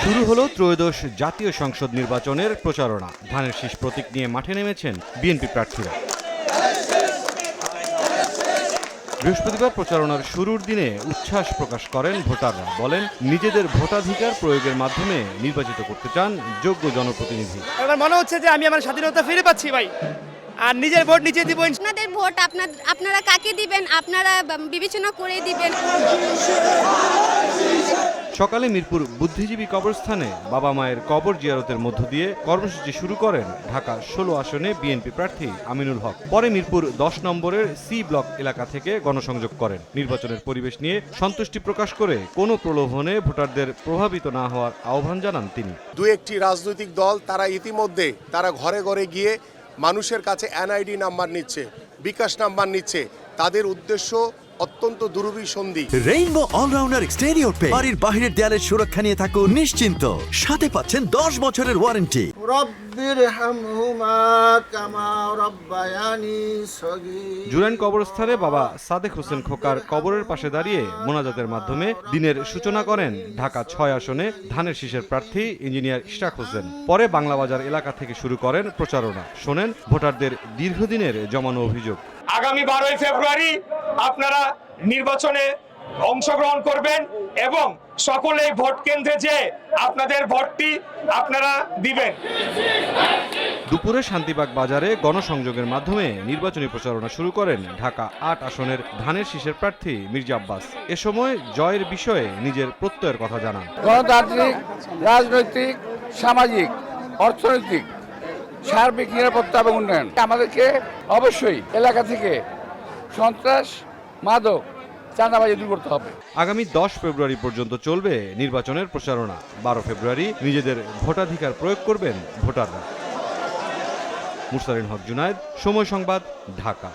শুরু হলো ত্রয়োদশ জাতীয় সংসদ নির্বাচনের প্রচারণা। ধানের শীষ প্রতীক নিয়ে মাঠে নেমেছেন বিএনপি প্রার্থীরা। বৃহস্পতিবার প্রচারণার শুরুর দিনে উচ্ছ্বাস প্রকাশ করেন ভোটাররা। বলেন, নিজেদের ভোটাধিকার প্রয়োগের মাধ্যমে নির্বাচিত করতে চান যোগ্য জনপ্রতিনিধি। এবার মনে হচ্ছে যে আমি আমার স্বাধীনতা ফিরে পাচ্ছি ভাই, আর নিজের ভোট নিজে দিব। আপনাদের ভোট আপনারা কাকে দিবেন আপনারা বিবেচনা করে দিবেন। সকালে মিরপুর বুদ্ধিজীবী কবরস্থানে বাবা মায়ের কবর জিয়ারতের মধ্য দিয়ে কর্মসূচি শুরু করেন ঢাকা ১৬ আসনে বিএনপি প্রার্থী আমিনুল হক। পরে মিরপুর ১০ নম্বরের সি ব্লক এলাকা থেকে গণসংযোগ করেন। নির্বাচনের পরিবেশ নিয়ে সন্তুষ্টি প্রকাশ করে কোনো প্রলোভনে ভোটারদের প্রভাবিত না হওয়ার আহ্বান জানান তিনি। দু একটি রাজনৈতিক দল তারা ইতিমধ্যে ঘরে ঘরে গিয়ে মানুষের কাছে এনআইডি নাম্বার নিচ্ছে, বিকাশ নাম্বার নিচ্ছে। তাদের উদ্দেশ্য অত্যন্ত দুরভিসন্ধি। রেইনবো অলরাউন্ডার এক্সটেরিয়র পে বাড়ির বাহিরের দেয়ালের সুরক্ষা নিয়ে থাকুন নিশ্চিন্ত। সাথে পাচ্ছেন 10 বছরের ওয়ারেন্টি। জুরাইন কবরস্থানে বাবা সাদেক হোসেন খোকার কবরের পাশে দাঁড়িয়ে মোনাজাতের মাধ্যমে দিনের সূচনা করেন ঢাকা ৬ আসনে ধানের শীষের প্রার্থী ইঞ্জিনিয়ার ইশরাক হোসেন। পরে বাংলাবাজার এলাকা থেকে শুরু করেন প্রচারণা। শোনেন ভোটারদের দীর্ঘদিনের জমানো অভিযোগ। আগামী 12ই ফেব্রুয়ারি আপনারা নির্বাচনে অংশগ্রহণ করবেন এবং সকলেই ভোট কেন্দ্রে যেয়ে আপনাদের ভোটটি আপনারা দিবেন। দুপুরে শান্তিবাগ বাজারে গণসংযোগের মাধ্যমে নির্বাচনী প্রচারণা শুরু করেন ঢাকা ৮ আসনের ধানের শীষের প্রার্থী মির্জা আব্বাস। এ সময় জয়ের বিষয়ে নিজের প্রত্যয়ের কথা জানান। গণতান্ত্রিক, রাজনৈতিক, সামাজিক, অর্থনৈতিক সার্বিক নিরাপত্তা এবং উন্নয়ন। আমাদেরকে অবশ্যই এলাকা থেকে সন্ত্রাস, মাদক, চাঁদাবাজি দূর করতে হবে। আগামী 10 ফেব্রুয়ারি পর্যন্ত চলবে নির্বাচনের প্রচারণা। 12 ফেব্রুয়ারি নিজেদের ভোটাধিকার প্রয়োগ করবেন ভোটাররা। মুরসালিন হক জুনায়েদ, সময় সংবাদ, ঢাকা।